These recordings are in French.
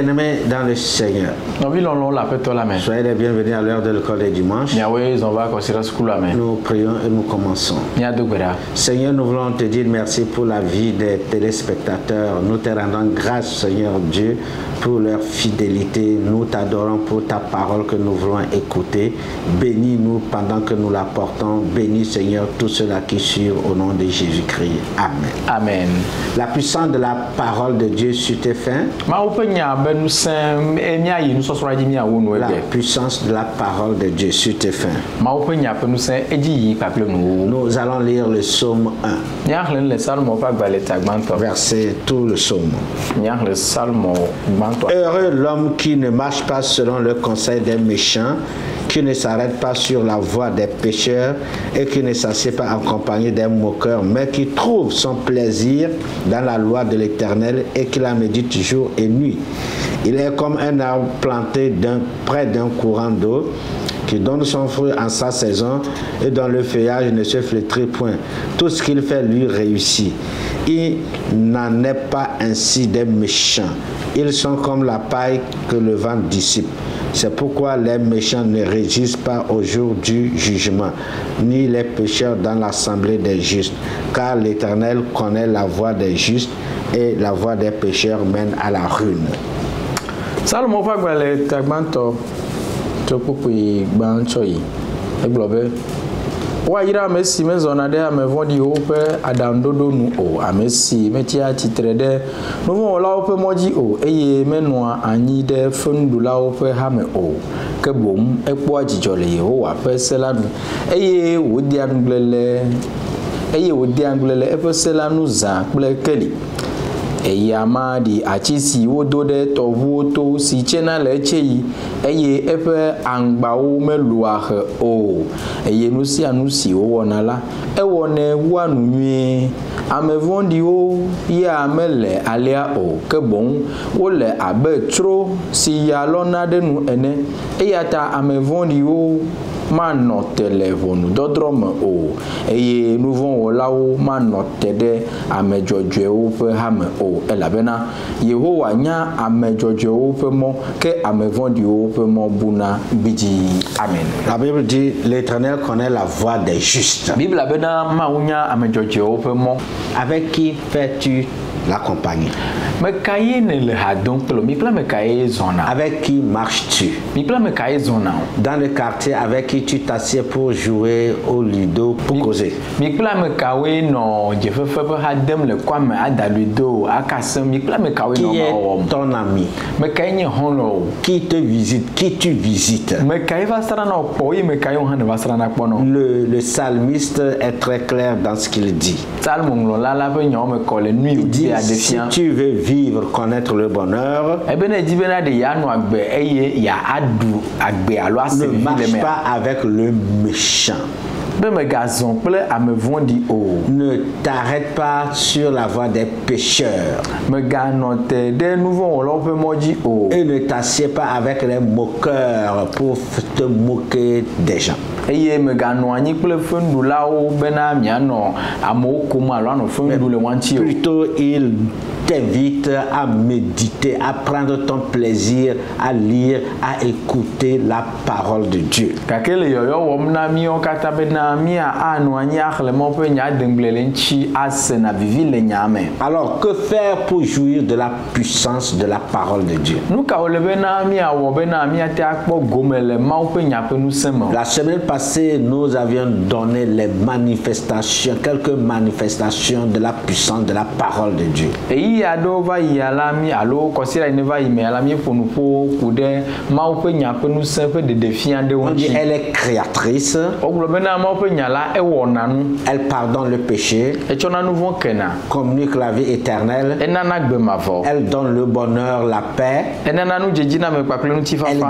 Bien-aimés dans le Seigneur, soyez les bienvenus à l'heure de l'école des dimanches. Nous prions et nous commençons. Seigneur, nous voulons te dire merci pour la vie des téléspectateurs. Nous te rendons grâce, Seigneur Dieu, pour leur fidélité. Nous t'adorons pour ta parole que nous voulons écouter. Bénis-nous pendant que nous la portons. Bénis, Seigneur, tous ceux-là qui suivent au nom de Jésus-Christ. Amen. Amen. La puissance de la parole de Dieu sur tes fins. La puissance de la parole de Dieu sur tes fins. Nous allons lire le psaume 1. Verset tout le psaume. Heureux l'homme qui ne marche pas selon le conseil des méchants, qui ne s'arrête pas sur la voie des pécheurs et qui ne s'assied pas en compagnie des moqueurs, mais qui trouve son plaisir dans la loi de l'Éternel et qui la médite jour et nuit. Il est comme un arbre planté près d'un courant d'eau qui donne son fruit en sa saison et dont le feuillage ne se flétrit point. Tout ce qu'il fait lui réussit. Il n'en est pas ainsi des méchants. Ils sont comme la paille que le vent dissipe. C'est pourquoi les méchants ne résistent pas au jour du jugement, ni les pécheurs dans l'assemblée des justes. Car l'Éternel connaît la voie des justes et la voie des pécheurs mène à la ruine. Salmo fagbale tagbanto tokukui banchoi eglobe wayira mesi mezona de amevodi ope adandodo nu o amesi metia titrede no la ope moji o eye menua anyi de fundula ope hame o kebom ekpo ajijole Yehowa peselanu eye wodi anglele epeselanu za kple Eyama di achisi wodo de tovuto si chena lechei eye epe angbawo meluahe o eye nusi anusi wonala ewone wanunwe amevondi o ya amele alia o kebon wole abe tro si ya lona de nu ene eyata amevondi o mano telefonu dodrome o eye nuvon wolawo mano tede amejojwe o pe hame o elabena Yehowa nya amejojwe o pe mo ke amevondi o pe mo buna biji. Amen. La Bible dit l'Éternel connaît la voie des justes. Bible abena maunya amejojwe o pe mo. Avec qui fais-tu la compagnie? Avec qui marches-tu? Dans le quartier, avec qui tu t'assieds pour jouer au ludo, pour causer? Qui est ton ami? Qui te visite? Qui tu visites? Le psalmiste est très clair dans ce qu'il dit. Il dit, si tu veux vivre, connaître le bonheur, ne marche pas avec le méchant. Ne t'arrête pas sur la voie des pécheurs. Et ne t'assieds pas avec les moqueurs pour te moquer des gens. Plutôt il t'invite à méditer, à prendre ton plaisir, à lire, à écouter la parole de Dieu. Alors, que faire pour jouir de la puissance de la parole de Dieu? La semaine passée, nous avions donné les manifestations, quelques manifestations de la puissance de la parole de Dieu. On dit elle est créatrice. Elle pardonne le péché. Communique la vie éternelle. Elle donne le bonheur, la paix. Elle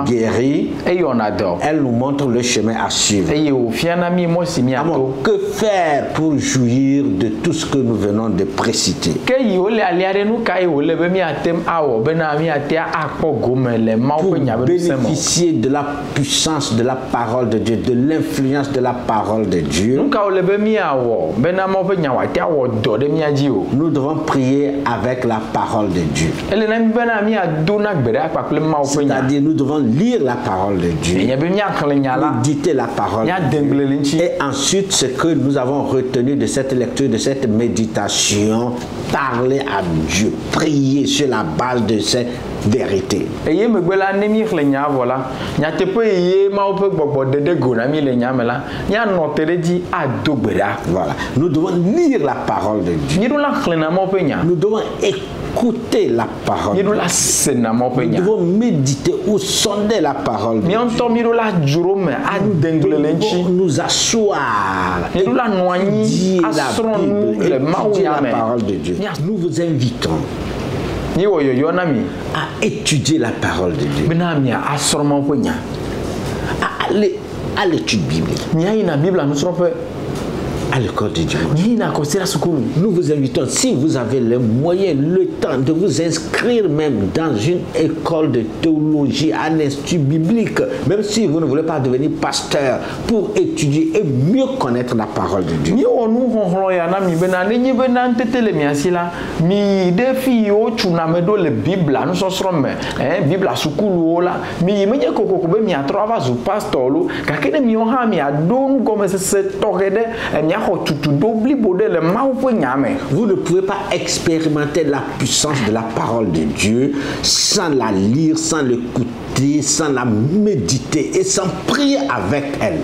guérit. Elle nous montre le chemin à suivre. suivre. Alors, que faire pour jouir de tout ce que nous venons de préciter? Pour bénéficier de la puissance de la parole de Dieu, de l'influence de la parole de Dieu, nous devons prier avec la parole de Dieu. C'est-à-dire, nous devons lire la parole de Dieu, méditer la parole de Dieu. Et ensuite, ce que nous avons retenu de cette lecture, de cette méditation, parler à Dieu, prier sur la base de cette vérité. Voilà. Nous devons lire la parole de Dieu. Nous devons écouter la parole de Dieu. Nous devons méditer ou sonder la parole de Dieu. Nous devons nous asseoir, étudier la parole de Dieu. Nous vous invitons à étudier la parole de Dieu, à l'étude biblique, à l'école de Dieu. Nous vous invitons, si vous avez le moyen, le temps, de vous inscrire même dans une école de théologie, un institut biblique, même si vous ne voulez pas devenir pasteur, pour étudier et mieux connaître la parole de Dieu. Vous ne pouvez pas expérimenter la puissance de la parole de Dieu sans la lire, sans l'écouter, sans la méditer et sans prier avec elle.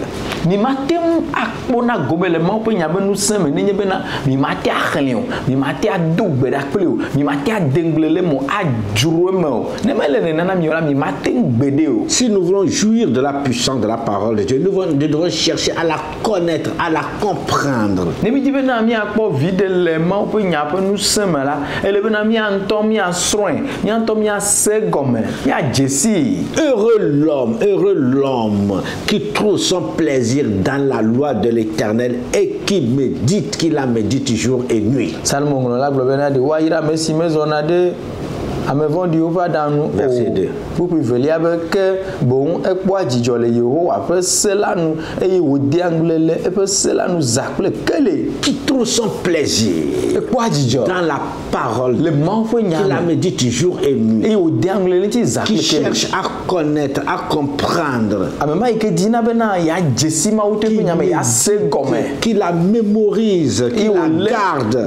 Si nous voulons jouir de la puissance de la parole de Dieu, nous devons chercher à la connaître, à la comprendre. Heureux l'homme qui trouve son plaisir dans la loi de l'Éternel et qui médite, qui la médite jour et nuit. Verset 2. Qui trouve son plaisir dans la parole, qui la médite jour et nuit, qui cherche à connaître, à comprendre, qui la mémorise, qui la garde,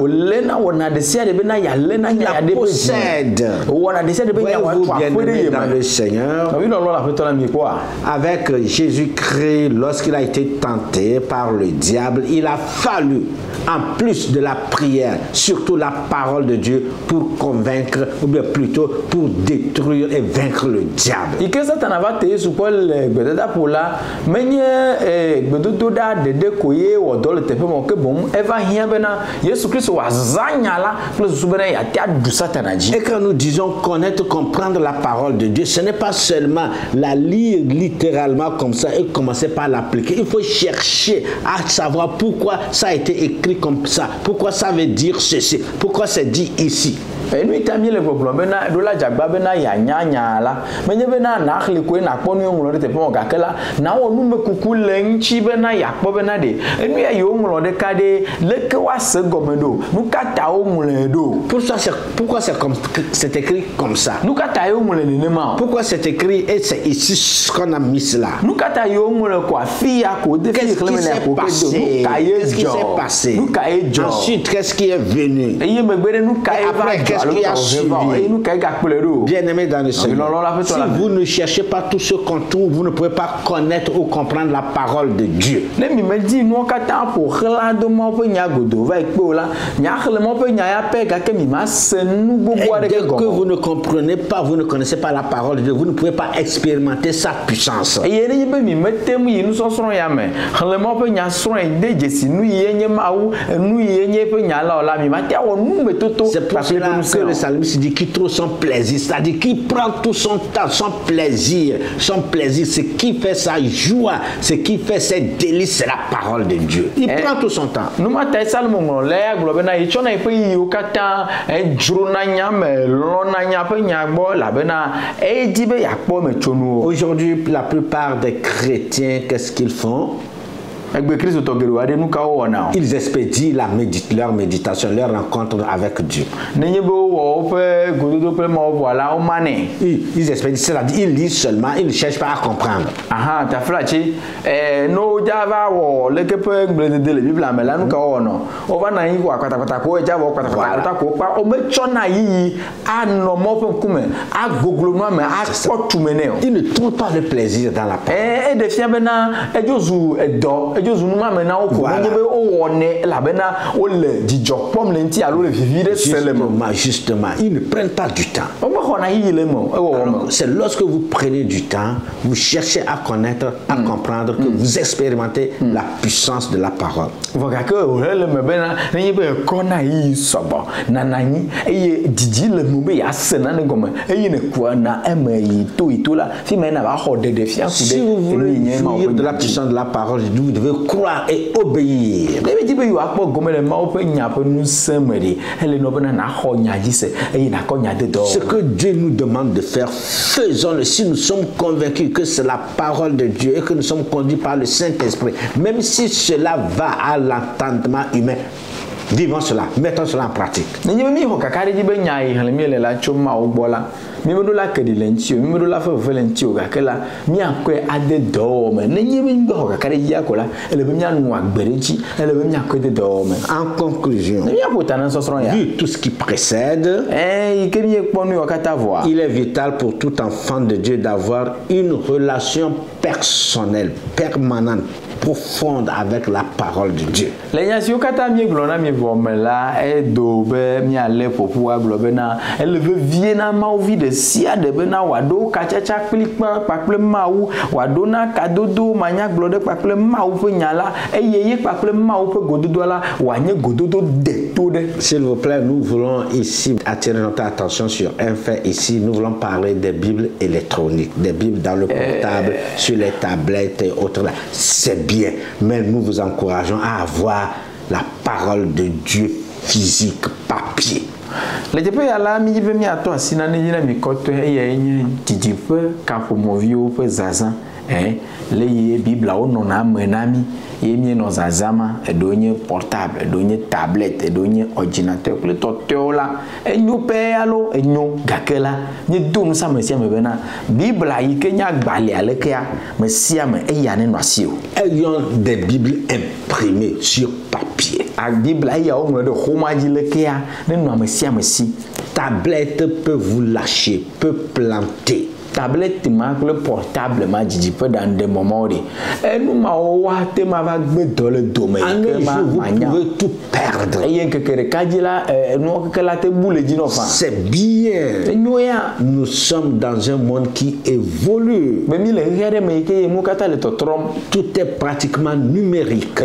qui la possède. Voyez-vous, bien-aimés dans le Seigneur, avec Jésus-Christ, lorsqu'il a été tenté par le diable, il a fallu, en plus de la prière, surtout la parole de Dieu, pour convaincre, ou bien plutôt pour détruire et vaincre le diable. Et quand nous disons connaître, comprendre la parole de Dieu, ce n'est pas seulement la lire littéralement comme ça et commencer par l'appliquer. Il faut chercher à savoir pourquoi ça a été écrit comme ça, pourquoi ça veut dire ceci, pourquoi c'est dit ici. Et nous étions le problème de la jagba bena ya nyanya la menye bena na khli ko na kponu ngolo de po ga kala na wo nu me kuku lenchi bena ya kpo bena de enu ya yo ngolo de kade le ke wa se gomedo nu kata o muledo pourquoi c'est écrit comme ça nu kata yo mule ne ma pourquoi c'est écrit et c'est ici ce qu'on a mis là nu kata yo mule kwa fi ya ko de fi klemele ko qu'est-ce qui s'est passé ensuite qu'est-ce qui est venu et me gbere nu kai va qu'est-ce qui a suivi? Bien-aimés dans le Seigneur, si vous ne cherchez pas tout ce qu'on trouve, vous ne pouvez pas connaître ou comprendre la parole de Dieu. Et dès que vous ne comprenez pas, vous ne connaissez pas la parole de Dieu, vous ne pouvez pas expérimenter sa puissance. C'est pour cela que le psalmiste dit qu'il trouve son plaisir, c'est-à-dire qu'il prend tout son temps, son plaisir, ce qui fait sa joie, ce qui fait ses délices, c'est la parole de Dieu. Il prend tout son temps. Aujourd'hui, la plupart des chrétiens, qu'est-ce qu'ils font? Ils expédient leur méditation, leur rencontre avec Dieu. Ils expédient, c'est-à-dire ils lisent seulement, ils ne cherchent pas à comprendre. Ils ne trouvent pas le plaisir dans la parole. Justement, ils ne prennent pas du temps. C'est lorsque vous prenez du temps, vous cherchez à connaître, à comprendre, que vous expérimentez la puissance de la parole. Si vous voulez jouir de la puissance de la parole, vous devez croire et obéir. Ce que Dieu nous demande de faire, faisons-le. Si nous sommes convaincus que c'est la parole de Dieu et que nous sommes conduits par le Saint-Esprit, même si cela va à l'entendement humain, vivons cela, mettons cela en pratique. En conclusion, vu tout ce qui précède, il est vital pour tout enfant de Dieu d'avoir une relation personnelle, permanente, profonde avec la parole de Dieu. S'il vous plaît, nous voulons ici attirer notre attention sur un fait ici. Nous voulons parler des Bibles électroniques, des Bibles dans le portable, sur les tablettes et autres. C'est bien, mais nous vous encourageons à avoir la parole de Dieu physique, papier. Yemie no zazama edonye portable edonye tablette edonye ordinateur le totola enyo pealo enyo gakela ni donu sa mesia mebena bible yi kenya gbale alekea mesia me eyane no asio. Ayons des bibles imprimées sur papier. A bible ya o ngwe de homaji lekea ne no mesia mesi. Tablette peut vous lâcher, peut planter. Tablette le portable ma didi peut dans des moments et nous ma ouate ma va dans le domaine vous pouvez tout perdre. C'est bien. Nous sommes dans un monde qui évolue. Tout est pratiquement numérique.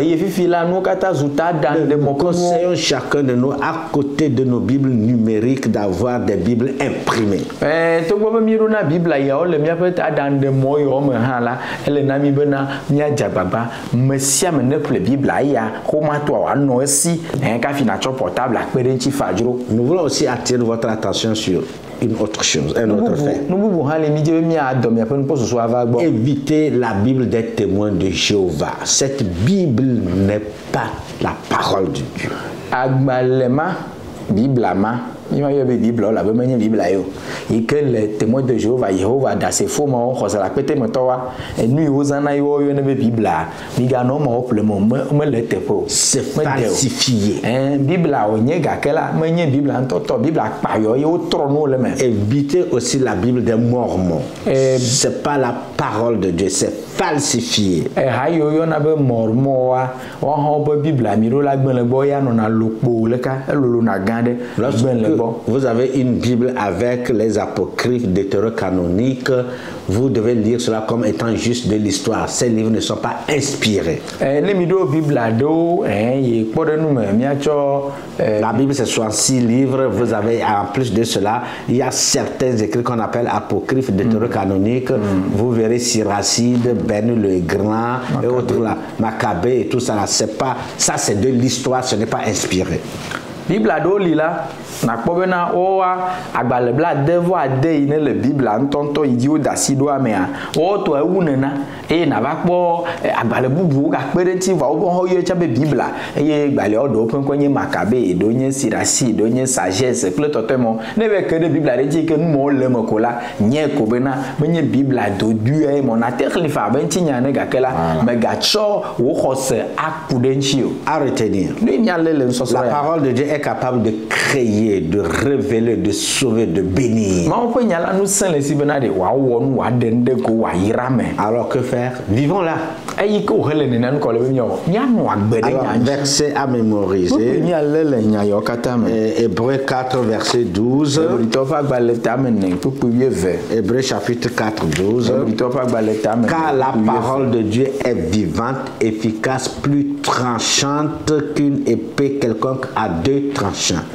Nous conseillons chacun de nous, à côté de nos Bibles numériques, d'avoir des Bibles imprimées. Ya ole mia peta dan de moyo me hala ele na mi bena mia jababa mesia me ne ple bible aya ko ma to wa no si ka fina cho portable akpere nchi fajro. Nous voulons aussi attirer votre attention sur une autre chose, un autre fait. Évitez la Bible des témoins de Jéhovah. Cette Bible n'est pas la parole de Dieu. Agbalema biblama il m'a eu une Bible là, ben une Bible là yo. Et que les témoins de Jéhovah dans ses faux mots, on la pété maintenant. Et nous aux années yo une Bible là. Biga non mo pour le moment, me le tepo. C'est falsifié. Bible là on y est gakela, mais une Bible en toto Bible là pas yo trop le même. Évitez aussi la Bible des Mormons. C'est pas la parole de Dieu, c'est falsifié. Hayo yo na be Mormon wa, on ho be Bible miro la gben le boya no na lokpo le ka elolo na gande. vous avez une Bible avec les apocryphes deutérocanoniques, vous devez lire cela comme étant juste de l'histoire. Ces livres ne sont pas inspirés. La Bible, c'est 66 livres. Vous avez, en plus de cela, il y a certains écrits qu'on appelle apocryphes deutérocanoniques. Vous verrez Siracide, Ben le Grand, et autres là, Maccabée et tout ça. Ça, c'est de l'histoire, ce n'est pas inspiré. Bible ado lila na kpobena owa agbalebla devo ade ine le Bible antonto idio dasido amea o to ewunena na ba kpo agbalebubu ga kperenti va obo hoye chabe Bible eye gbale odo penkonye Makabe do nye Sirasi do nye sagesse kle totemo ne be ke de Bible reji ke nu mo le mokola nye kobena menye Bible do du e mon aterli fa benti nyane ga kela me ga cho wo khose akudenchi o à retenir. La parole de Dieu est capable de créer, de révéler, de sauver, de bénir. Alors que faire? Vivons là. Alors, verset à mémoriser. Hébreux 4, verset 12. Hébreux chapitre 4, 12. Car la parole de Dieu est vivante, efficace, plus tranchante qu'une épée quelconque à deux tranchants,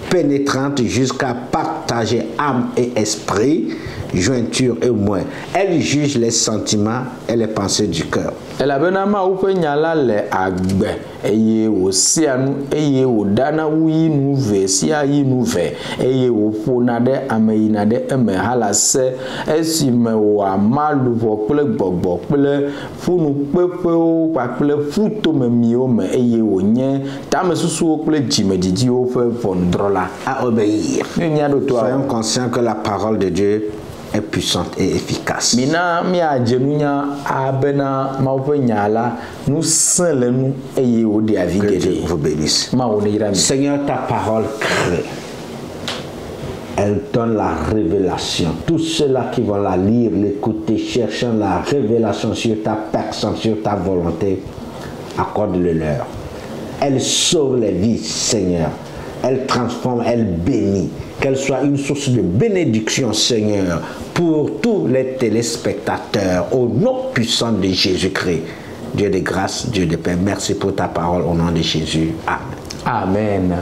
pénétrante jusqu'à partager âme et esprit, jointure et moelle. Elle juge les sentiments et les pensées du cœur. Elle a benama ou nyala le agbe eye wo sianu eye wo dana wi nu ve sia yi nu ve eye wo pona de ameyina de eme halase esime wa malu ple gbogbo ple funu pepe o pa ple futo memi o me eye wo nye tame susu ple jimedidi o fe vondrola à obéir. Soyons conscients que la parole de Dieu est puissante et efficace. Mina mia jenunya abena maupe nyala nous selenu eye o de avis. Que Dieu vous bénisse. Seigneur, ta parole crée. Elle donne la révélation. Tous ceux-là qui vont la lire, l'écouter, cherchant la révélation sur ta personne, sur ta volonté, accorde-le leur. Elle sauve les vies, Seigneur. Elle transforme, elle bénit. Qu'elle soit une source de bénédiction, Seigneur, pour tous les téléspectateurs, au nom puissant de Jésus-Christ. Dieu de grâce, Dieu de paix, merci pour ta parole au nom de Jésus. Amen. Amen.